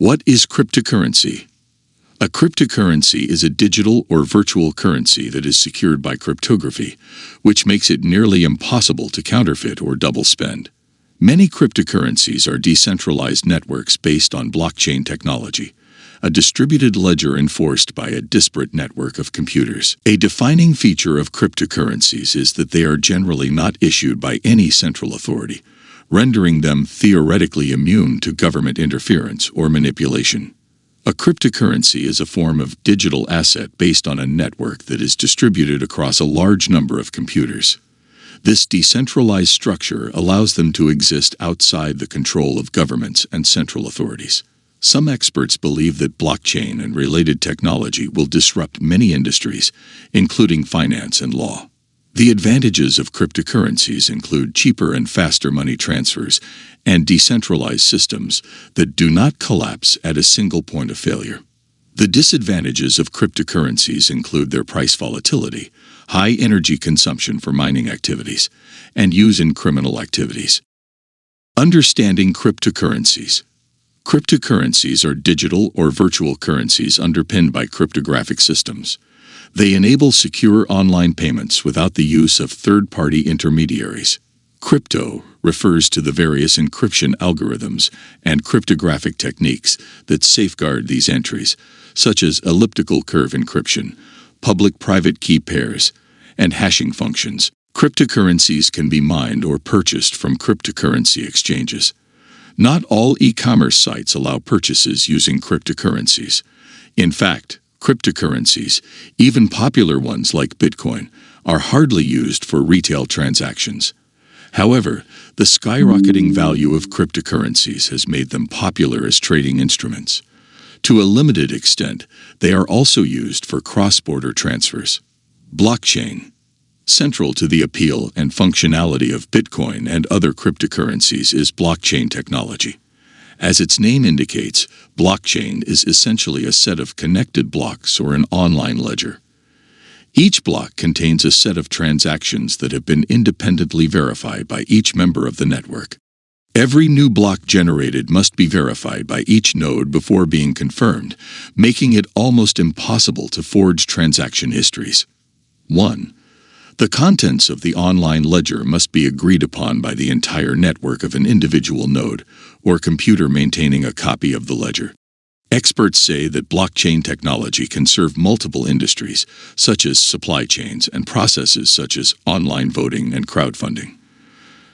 What is cryptocurrency? A cryptocurrency is a digital or virtual currency that is secured by cryptography, which makes it nearly impossible to counterfeit or double spend. Many cryptocurrencies are decentralized networks based on blockchain technology, a distributed ledger enforced by a disparate network of computers. A defining feature of cryptocurrencies is that they are generally not issued by any central authority, rendering them theoretically immune to government interference or manipulation. A cryptocurrency is a form of digital asset based on a network that is distributed across a large number of computers. This decentralized structure allows them to exist outside the control of governments and central authorities. Some experts believe that blockchain and related technology will disrupt many industries, including finance and law. The advantages of cryptocurrencies include cheaper and faster money transfers and decentralized systems that do not collapse at a single point of failure. The disadvantages of cryptocurrencies include their price volatility, high energy consumption for mining activities, and use in criminal activities. Understanding cryptocurrencies. Cryptocurrencies are digital or virtual currencies underpinned by cryptographic systems. They enable secure online payments without the use of third-party intermediaries. Crypto refers to the various encryption algorithms and cryptographic techniques that safeguard these entries, such as elliptical curve encryption, public-private key pairs, and hashing functions. Cryptocurrencies can be mined or purchased from cryptocurrency exchanges. Not all e-commerce sites allow purchases using cryptocurrencies. In fact, cryptocurrencies, even popular ones like Bitcoin, are hardly used for retail transactions. However, the skyrocketing value of cryptocurrencies has made them popular as trading instruments. To a limited extent, they are also used for cross-border transfers. Blockchain. Central to the appeal and functionality of Bitcoin and other cryptocurrencies is blockchain technology. As its name indicates, blockchain is essentially a set of connected blocks or an online ledger. Each block contains a set of transactions that have been independently verified by each member of the network. Every new block generated must be verified by each node before being confirmed, making it almost impossible to forge transaction histories. 1. The contents of the online ledger must be agreed upon by the entire network of an individual node or computer maintaining a copy of the ledger. Experts say that blockchain technology can serve multiple industries, such as supply chains and processes such as online voting and crowdfunding.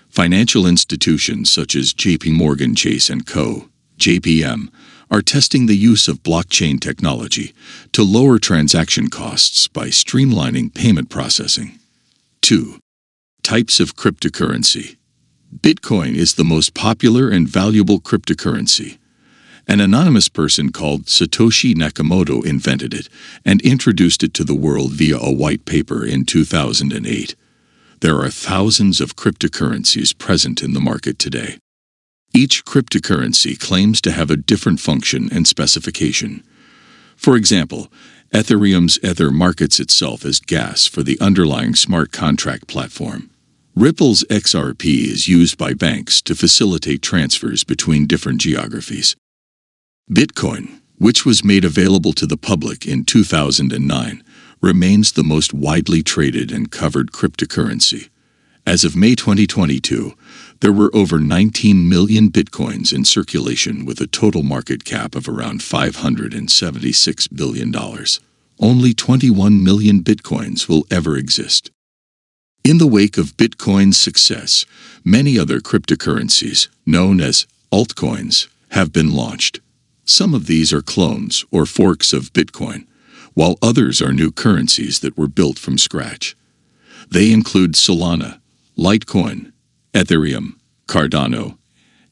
Financial institutions such as J.P. Morgan Chase & Co., JPM, are testing the use of blockchain technology to lower transaction costs by streamlining payment processing. 2. Types of cryptocurrency. Bitcoin is the most popular and valuable cryptocurrency. An anonymous person called Satoshi Nakamoto invented it and introduced it to the world via a white paper in 2008. There are thousands of cryptocurrencies present in the market today. Each cryptocurrency claims to have a different function and specification. For example, Ethereum's Ether markets itself as gas for the underlying smart contract platform. Ripple's XRP is used by banks to facilitate transfers between different geographies. Bitcoin, which was made available to the public in 2009, remains the most widely traded and covered cryptocurrency. As of May 2022, there were over 19 million Bitcoins in circulation with a total market cap of around $576 billion. Only 21 million Bitcoins will ever exist. In the wake of Bitcoin's success, many other cryptocurrencies, known as altcoins, have been launched. Some of these are clones or forks of Bitcoin, while others are new currencies that were built from scratch. They include Solana, Litecoin, Ethereum, Cardano,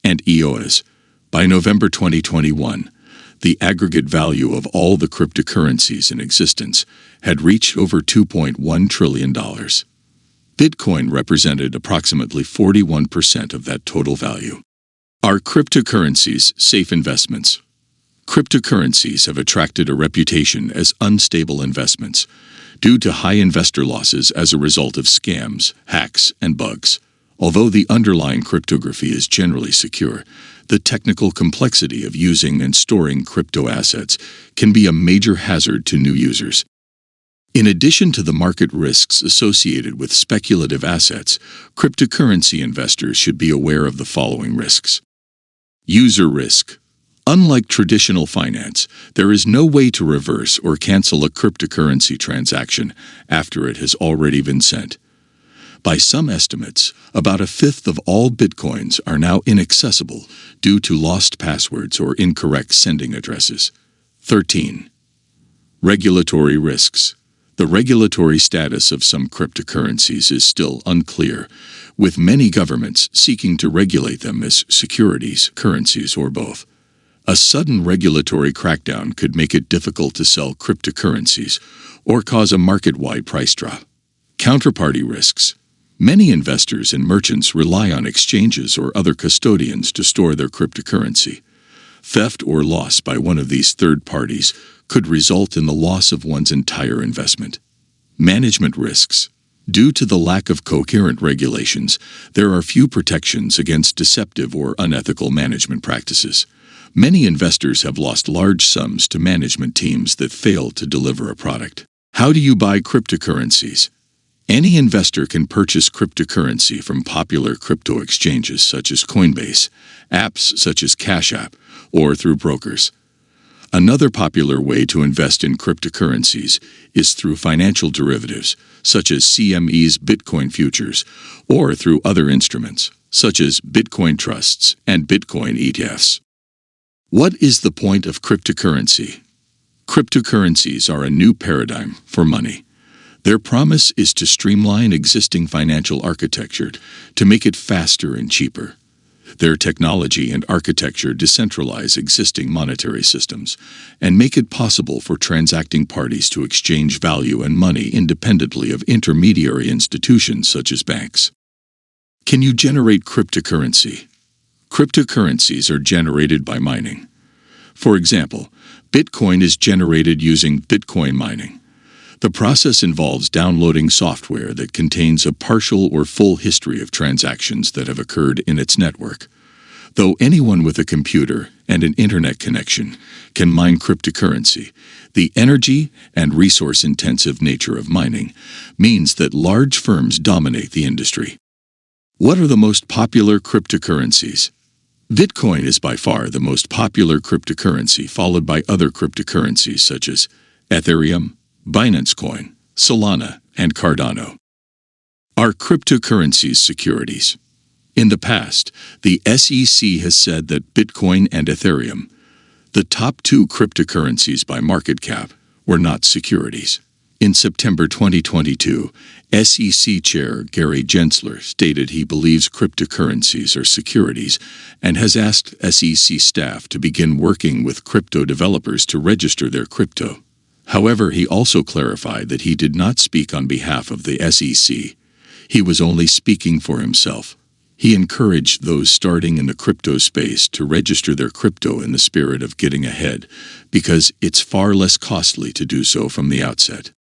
and EOS. By November 2021, the aggregate value of all the cryptocurrencies in existence had reached over $2.1 trillion. Bitcoin represented approximately 41% of that total value. Are cryptocurrencies safe investments? Cryptocurrencies have attracted a reputation as unstable investments due to high investor losses as a result of scams, hacks, and bugs. Although the underlying cryptography is generally secure, The technical complexity of using and storing crypto assets can be a major hazard to new users. In addition to the market risks associated with speculative assets, cryptocurrency investors should be aware of the following risks. User risk. Unlike traditional finance, there is no way to reverse or cancel a cryptocurrency transaction after it has already been sent. By some estimates, about a fifth of all bitcoins are now inaccessible due to lost passwords or incorrect sending addresses. 13. Regulatory risks. The regulatory status of some cryptocurrencies is still unclear, with many governments seeking to regulate them as securities, currencies, or both. A sudden regulatory crackdown could make it difficult to sell cryptocurrencies or cause a market-wide price drop. Counterparty risks. Many investors and merchants rely on exchanges or other custodians to store their cryptocurrency. Theft or loss by one of these third parties could result in the loss of one's entire investment. Management risks. Due to the lack of coherent regulations, there are few protections against deceptive or unethical management practices. Many investors have lost large sums to management teams that fail to deliver a product. How do you buy cryptocurrencies? Any investor can purchase cryptocurrency from popular crypto exchanges such as Coinbase, apps such as Cash App, or through brokers. Another popular way to invest in cryptocurrencies is through financial derivatives, such as CME's Bitcoin futures, or through other instruments, such as Bitcoin trusts and Bitcoin ETFs. What is the point of cryptocurrency? Cryptocurrencies are a new paradigm for money. Their promise is to streamline existing financial architecture to make it faster and cheaper. Their technology and architecture decentralize existing monetary systems and make it possible for transacting parties to exchange value and money independently of intermediary institutions such as banks. Can you generate cryptocurrency? Cryptocurrencies are generated by mining. For example, Bitcoin is generated using Bitcoin mining. The process involves downloading software that contains a partial or full history of transactions that have occurred in its network. Though anyone with a computer and an internet connection can mine cryptocurrency, the energy and resource-intensive nature of mining means that large firms dominate the industry. What are the most popular cryptocurrencies? Bitcoin is by far the most popular cryptocurrency, followed by other cryptocurrencies such as Ethereum, Binance Coin, Solana, and Cardano. Are cryptocurrencies securities? In the past, the SEC has said that Bitcoin and Ethereum, the top two cryptocurrencies by market cap, were not securities. In September 2022, SEC Chair Gary Gensler stated he believes cryptocurrencies are securities and has asked SEC staff to begin working with crypto developers to register their crypto. However, he also clarified that he did not speak on behalf of the SEC. He was only speaking for himself. He encouraged those starting in the crypto space to register their crypto in the spirit of getting ahead, because it's far less costly to do so from the outset.